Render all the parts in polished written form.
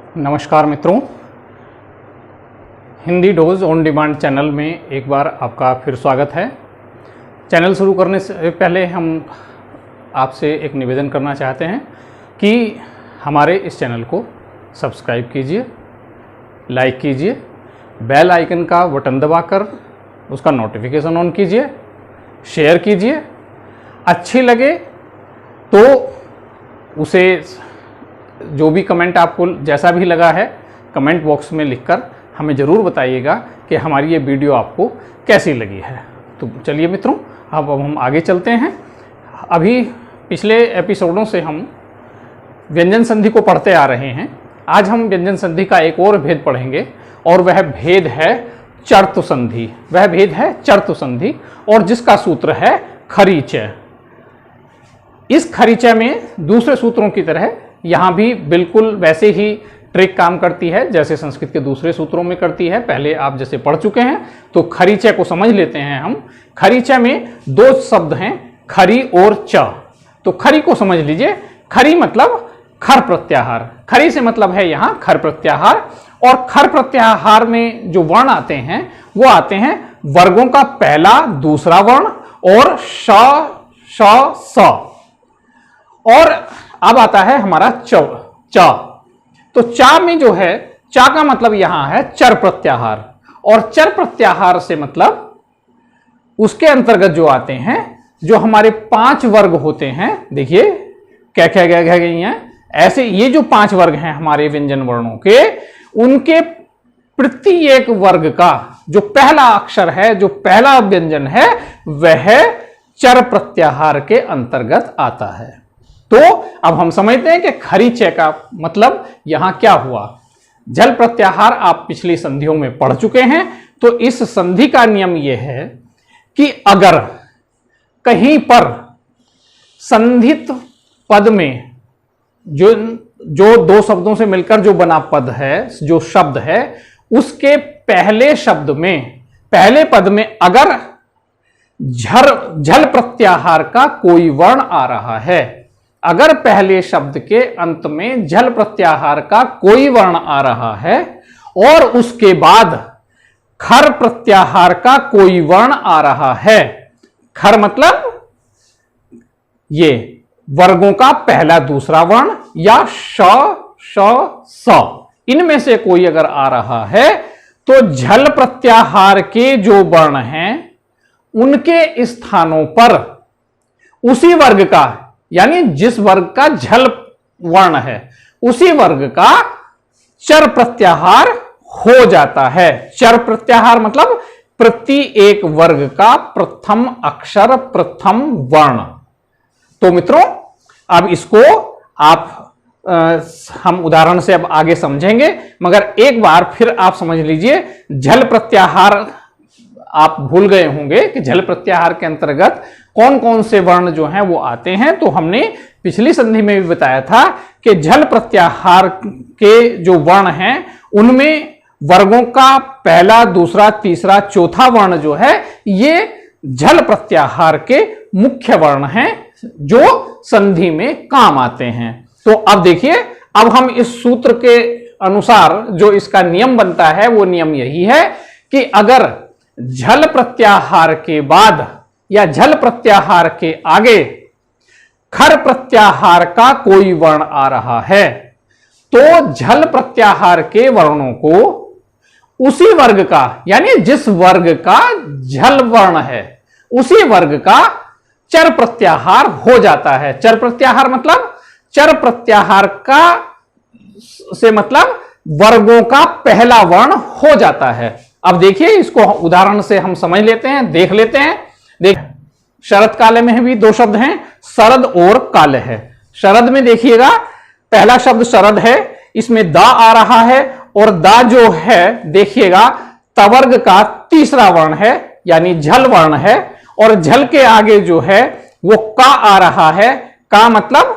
नमस्कार मित्रों, Hindi dose on demand channel में एक बार आपका फिर स्वागत है। चैनल शुरू करने से पहले हम आपसे एक निवेदन करना चाहते हैं कि हमारे इस चैनल को सब्सक्राइब कीजिए, लाइक कीजिए, बेल आइकन का बटन दबाकर उसका नोटिफिकेशन ऑन कीजिए, शेयर कीजिए। अच्छी लगे तो उसे जो भी कमेंट आपको जैसा भी लगा है कमेंट बॉक्स में लिखकर हमें ज़रूर बताइएगा कि हमारी ये वीडियो आपको कैसी लगी है। तो चलिए मित्रों, अब हम आगे चलते हैं। अभी पिछले एपिसोडों से हम व्यंजन संधि को पढ़ते आ रहे हैं। आज हम व्यंजन संधि का एक और भेद पढ़ेंगे और वह भेद है चर्तु संधि। वह भेद है चर्तु संधि और जिसका सूत्र है खरीचय। इस खरीचय में दूसरे सूत्रों की तरह यहाँ भी बिल्कुल वैसे ही ट्रिक काम करती है जैसे संस्कृत के दूसरे सूत्रों में करती है। पहले आप जैसे पढ़ चुके हैं तो खरीचय को समझ लेते हैं हम। खरीचय में दो शब्द हैं, खरी और च। तो खरी को समझ लीजिए। खरी मतलब खर प्रत्याहार। खरी से मतलब है यहाँ खर प्रत्याहार। और खर प्रत्याहार में जो वर्ण आते हैं वो आते हैं वर्गों का पहला दूसरा वर्ण और श श स। और अब आता है हमारा च। तो चा में जो है, चा का मतलब यहां है चर प्रत्याहार। और चर प्रत्याहार से मतलब उसके अंतर्गत जो आते हैं, जो हमारे 5 वर्ग होते हैं। देखिए क्या क्या क्या क्या गई हैं ऐसे। ये जो 5 वर्ग हैं हमारे व्यंजन वर्णों के, उनके प्रत्येक वर्ग का जो पहला अक्षर है, जो पहला व्यंजन है, वह चर प्रत्याहार के अंतर्गत आता है। तो अब हम समझते हैं कि खरीचय का मतलब यहां क्या हुआ। जल प्रत्याहार आप पिछली संधियों में पढ़ चुके हैं। तो इस संधि का नियम यह है कि अगर कहीं पर संधित पद में जो दो शब्दों से मिलकर जो बना पद है, जो शब्द है, उसके पहले शब्द में, पहले पद में अगर झल प्रत्याहार का कोई वर्ण आ रहा है, अगर पहले शब्द के अंत में झल प्रत्याहार का कोई वर्ण आ रहा है और उसके बाद खर प्रत्याहार का कोई वर्ण आ रहा है, खर मतलब ये वर्गों का पहला दूसरा वर्ण या श श स, इनमें से कोई अगर आ रहा है तो झल प्रत्याहार के जो वर्ण हैं उनके स्थानों पर उसी वर्ग का, यानी जिस वर्ग का झल वर्ण है उसी वर्ग का चर प्रत्याहार हो जाता है। चर प्रत्याहार मतलब प्रति एक वर्ग का प्रथम अक्षर, प्रथम वर्ण। तो मित्रों अब इसको हम उदाहरण से अब आगे समझेंगे, मगर एक बार फिर आप समझ लीजिए। झल प्रत्याहार आप भूल गए होंगे कि झल प्रत्याहार के अंतर्गत कौन कौन से वर्ण जो हैं वो आते हैं। तो हमने पिछली संधि में भी बताया था कि झल प्रत्याहार के जो वर्ण हैं उनमें वर्गों का पहला दूसरा तीसरा चौथा वर्ण जो है ये झल प्रत्याहार के मुख्य वर्ण हैं जो संधि में काम आते हैं। तो अब देखिए, अब हम इस सूत्र के अनुसार जो इसका नियम बनता है वो नियम यही है कि अगर झल प्रत्याहार के बाद या झल प्रत्याहार के आगे खर प्रत्याहार का कोई वर्ण आ रहा है तो झल प्रत्याहार के वर्णों को उसी वर्ग का, यानी जिस वर्ग का झल वर्ण है उसी वर्ग का चर प्रत्याहार हो जाता है। चर प्रत्याहार मतलब चर प्रत्याहार का से मतलब वर्गों का पहला वर्ण हो जाता है। अब देखिए, इसको उदाहरण से हम समझ लेते हैं, देख लेते हैं। देख, शरद काले में भी 2 शब्द हैं, शरद और काले है। शरद में देखिएगा पहला शब्द शरद है, इसमें दा आ रहा है और दा जो है देखिएगा तवर्ग का तीसरा वर्ण है, यानी झल वर्ण है। और झल के आगे जो है वो का आ रहा है, का मतलब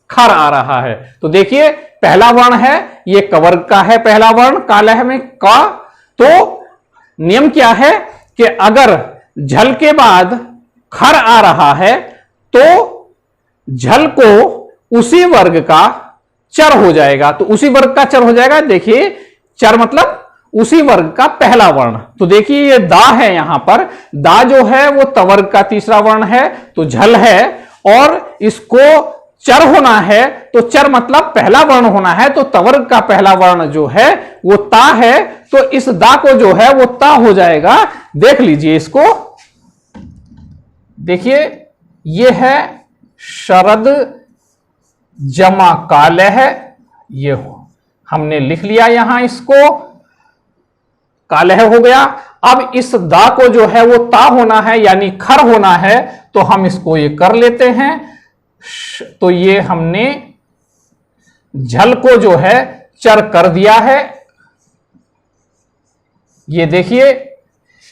खर आ रहा है। तो देखिए पहला वर्ण है ये कवर्ग का है, पहला वर्ण काला है में का। तो नियम क्या है कि अगर झल के बाद खर आ रहा है तो झल को उसी वर्ग का चर हो जाएगा। तो उसी वर्ग का चर हो जाएगा। देखिए चर मतलब उसी वर्ग का पहला वर्ण। तो देखिए ये दा है, यहां पर दा जो है वो तवर्ग का तीसरा वर्ण है, तो झल है, और इसको चर होना है, तो चर मतलब पहला वर्ण होना है, तो तवर्ग का पहला वर्ण जो है वो ता है, तो इस दा को जो है वो ता हो जाएगा। देख लीजिए इसको, देखिए ये है शरद जमा कालह, ये हमने लिख लिया यहां, इसको कालह हो गया। अब इस दा को जो है वो ता होना है यानी खर होना है, तो हम इसको ये कर लेते हैं। तो ये हमने झल को जो है चर कर दिया है। ये देखिए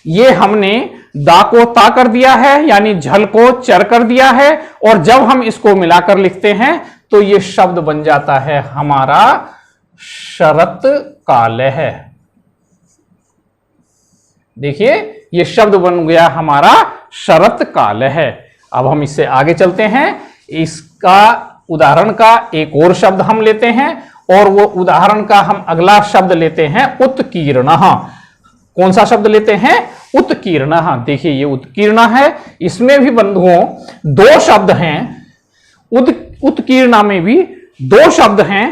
ये हमने दा को ता कर दिया है यानी झल को चर कर दिया है, और जब हम इसको मिलाकर लिखते हैं तो ये शब्द बन जाता है हमारा शरत कालह। देखिए ये शब्द बन गया हमारा शरत कालह। अब हम इससे आगे चलते हैं। इसका उदाहरण का एक और शब्द हम लेते हैं, और वो उदाहरण का हम अगला शब्द लेते हैं उत्कीर्णः। कौन सा शब्द लेते हैं? उत्कीर्णः। देखिए ये उत्कीर्ण है, इसमें भी बंधुओं दो शब्द हैं। उत्कीर्ण में भी दो शब्द हैं,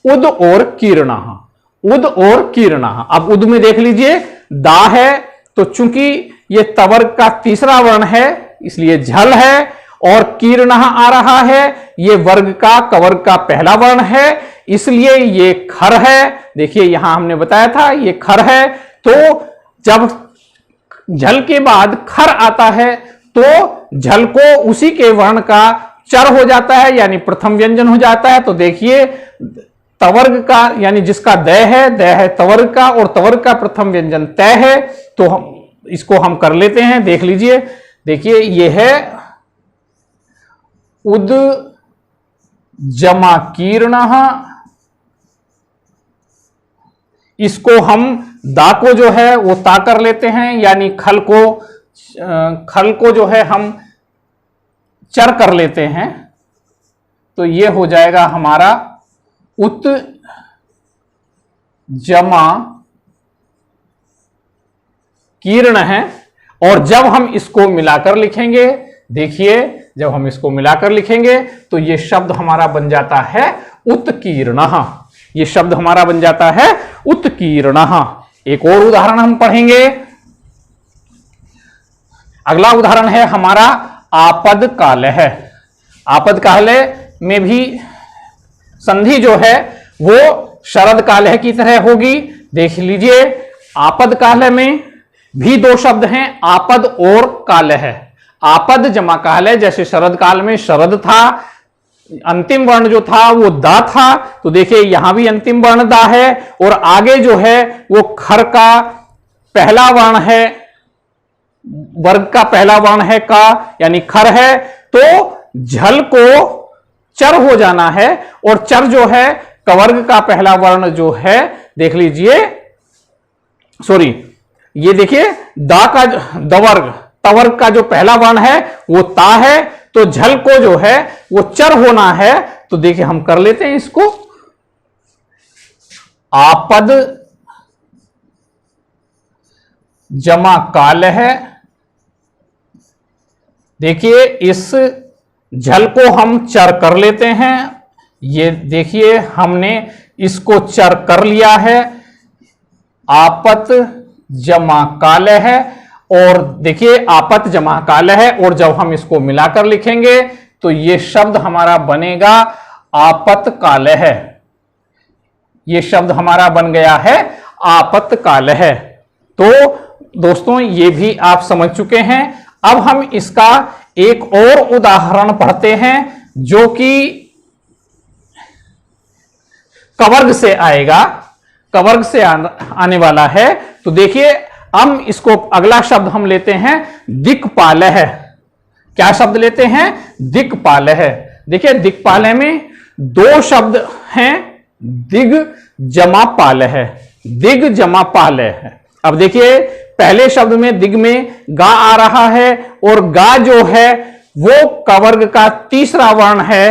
उद और कीर्णः। उद और कीर्णः। अब उद में देख लीजिए दा है, तो चूंकि ये तवर्ग का तीसरा वर्ण है इसलिए झल है, और कीर्णः आ रहा है, ये वर्ग का कवर्ग का पहला वर्ण है इसलिए ये खर है। देखिए यहां हमने बताया था ये खर है, तो जब झल के बाद खर आता है तो झल को उसी के वर्ण का चर हो जाता है यानी प्रथम व्यंजन हो जाता है। तो देखिए तवर्ग का यानी जिसका दय है तवर्ग का, और तवर्ग का प्रथम व्यंजन तय है, तो हम इसको हम कर लेते हैं। देख लीजिए, देखिए ये है उद जमा कीर्णः। इसको हम दा को जो है वो ता कर लेते हैं यानी खल को जो है हम चर कर लेते हैं, तो ये हो जाएगा हमारा उत जमा कीर्ण है। और जब हम इसको मिलाकर लिखेंगे, देखिए जब हम इसको मिलाकर लिखेंगे तो ये शब्द हमारा बन जाता है उत्कीर्णः। ये शब्द हमारा बन जाता है उत्कीर्णः। एक और उदाहरण हम पढ़ेंगे। अगला उदाहरण है हमारा आपद कालह। आपद कालह में भी संधि जो है वो शरद कालह की तरह होगी। देख लीजिए आपद कालह में भी दो शब्द हैं, आपद और कालह। आपद जमा कालह, जैसे शरद काल में शरद था, अंतिम वर्ण जो था वो दा था, तो देखिए यहां भी अंतिम वर्ण दा है, और आगे जो है वो खर का पहला वर्ण है, वर्ग का पहला वर्ण है का यानी खर है, तो झल को चर हो जाना है, और चर जो है कवर्ग का पहला वर्ण जो है, देख लीजिए सॉरी ये देखिए दा का तवर्ग का जो पहला वर्ण है वो ता है, तो झल को जो है वो चर होना है। तो देखिए हम कर लेते हैं इसको, आपद जमा कालह। देखिए इस झल को हम चर कर लेते हैं। ये देखिए हमने इसको चर कर लिया है, आपत जमा कालह है, और देखिए आपत जमा कालह है, और जब हम इसको मिलाकर लिखेंगे तो ये शब्द हमारा बनेगा आपत कालह। ये शब्द हमारा बन गया है आपत कालह। तो दोस्तों ये भी आप समझ चुके हैं। अब हम इसका एक और उदाहरण पढ़ते हैं जो कि कवर्ग से आएगा, कवर्ग से आने वाला है। तो देखिए हम इसको अगला शब्द हम लेते हैं दिक्पालह। क्या शब्द लेते हैं? दिक्पालह। देखिए दिक्पालह में दो शब्द हैं, दिग जमा पालह। दिग जमा पालह। अब देखिए पहले शब्द में दिग में गा आ रहा है, और गा जो है वो कवर्ग का तीसरा वर्ण है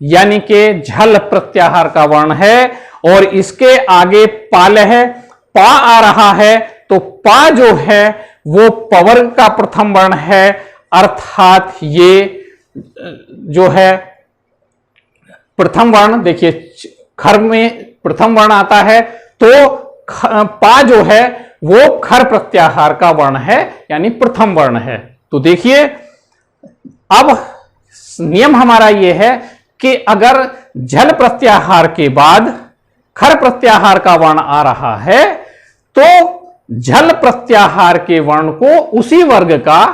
यानी कि झल प्रत्याहार का वर्ण है और इसके आगे पाल है, पा आ रहा है, तो पा जो है वो पवर्ग का प्रथम वर्ण है, अर्थात ये जो है प्रथम वर्ण, देखिए खर में प्रथम वर्ण आता है तो पा जो है वो खर प्रत्याहार का वर्ण है, यानी प्रथम वर्ण है। तो देखिए अब नियम हमारा यह है कि अगर झल प्रत्याहार के बाद खर प्रत्याहार का वर्ण आ रहा है तो झल प्रत्याहार के वर्ण को उसी वर्ग का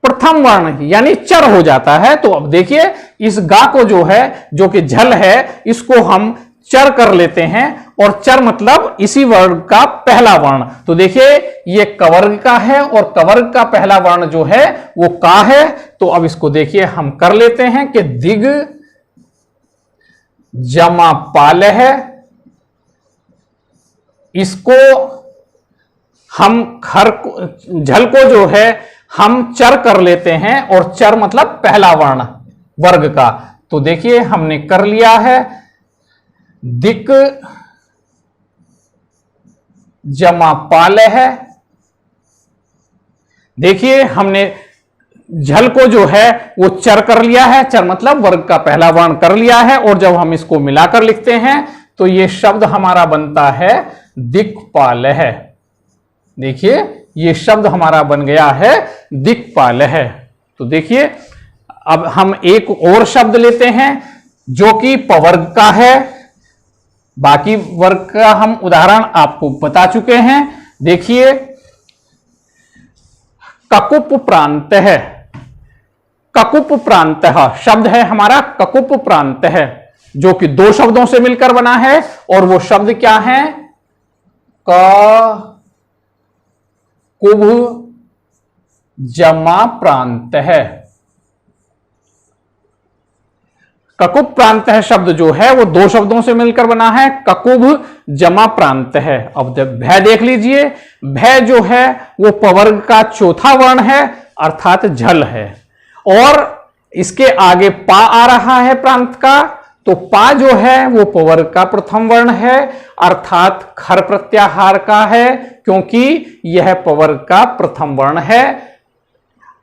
प्रथम वर्ण यानी चर हो जाता है। तो अब देखिए इस गा को जो है, जो कि झल है, इसको हम चर कर लेते हैं और चर मतलब इसी वर्ग का पहला वर्ण। तो देखिए ये कवर्ग का है और कवर्ग का पहला वर्ण जो है वो का है। तो अब इसको देखिए हम कर लेते हैं कि दिग जमा पाल है, इसको हम झल को जो है हम चर कर लेते हैं और चर मतलब पहला वर्ण वर्ग का। तो देखिए हमने कर लिया है, दिक जमा पाल है। देखिए हमने झल को जो है वो चर कर लिया है, चर मतलब वर्ग का पहला वर्ण कर लिया है, और जब हम इसको मिलाकर लिखते हैं तो ये शब्द हमारा बनता है दिक्पाल है। देखिए ये शब्द हमारा बन गया है दिक्पाल है। तो देखिए अब हम एक और शब्द लेते हैं जो कि पवर्ग का है, बाकी वर्ग का हम उदाहरण आपको बता चुके हैं। देखिए ककुप प्रांत है, ककुप प्रांत शब्द है हमारा ककुप प्रांत है, जो कि दो शब्दों से मिलकर बना है, और वो शब्द क्या है, क कुभ जमा प्रांत है। ककुब प्रांत है शब्द जो है वो दो शब्दों से मिलकर बना है, ककुब जमा प्रांत है। अब भय देख लीजिए, भय जो है वो पवर्ग का चौथा वर्ण है अर्थात झल है, और इसके आगे पा आ रहा है प्रांत का, तो पा जो है वो पवर्ग का प्रथम वर्ण है अर्थात खर प्रत्याहार का है, क्योंकि यह पवर्ग का प्रथम वर्ण है।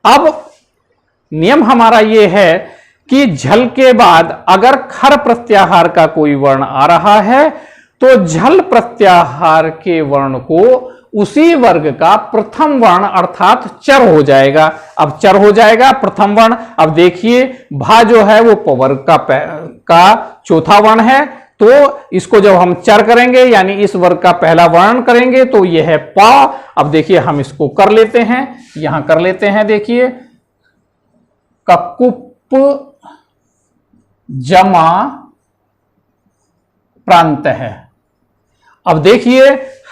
अब नियम हमारा यह है कि झल के बाद अगर खर प्रत्याहार का कोई वर्ण आ रहा है तो झल प्रत्याहार के वर्ण को उसी वर्ग का प्रथम वर्ण अर्थात चर हो जाएगा। अब चर हो जाएगा प्रथम वर्ण। अब देखिए भा जो है वो पवर्ग का चौथा वर्ण है, तो इसको जब हम चर करेंगे यानी इस वर्ग का पहला वर्ण करेंगे तो यह है पा। अब देखिए हम इसको कर लेते हैं, यहां कर लेते हैं। देखिए ककुप जमा प्रांत है। अब देखिए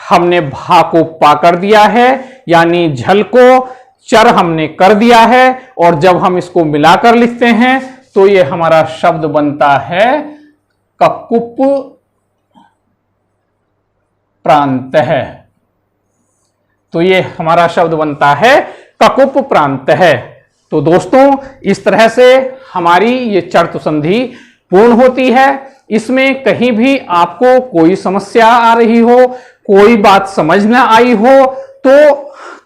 हमने भा को पा कर दिया है, यानी झल को चर हमने कर दिया है, और जब हम इसको मिलाकर लिखते हैं तो ये हमारा शब्द बनता है ककुप प्रांत है। तो ये हमारा शब्द बनता है ककुप प्रांत है। तो दोस्तों इस तरह से हमारी ये चर्तु संधि पूर्ण होती है। इसमें कहीं भी आपको कोई समस्या आ रही हो, कोई बात समझ ना आई हो, तो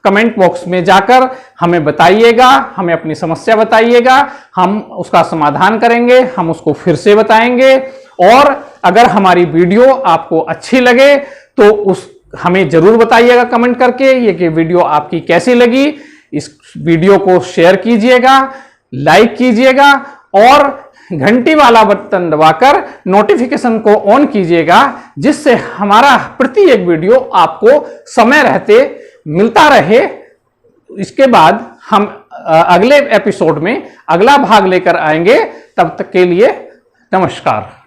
कमेंट बॉक्स में जाकर हमें बताइएगा, हमें अपनी समस्या बताइएगा, हम उसका समाधान करेंगे, हम उसको फिर से बताएंगे। और अगर हमारी वीडियो आपको अच्छी लगे तो हमें जरूर बताइएगा कमेंट करके ये कि वीडियो आपकी कैसी लगी। इस वीडियो को शेयर कीजिएगा, लाइक कीजिएगा और घंटी वाला बटन दबाकर नोटिफिकेशन को ऑन कीजिएगा, जिससे हमारा प्रति एक वीडियो आपको समय रहते मिलता रहे। इसके बाद हम अगले एपिसोड में अगला भाग लेकर आएंगे। तब तक के लिए नमस्कार।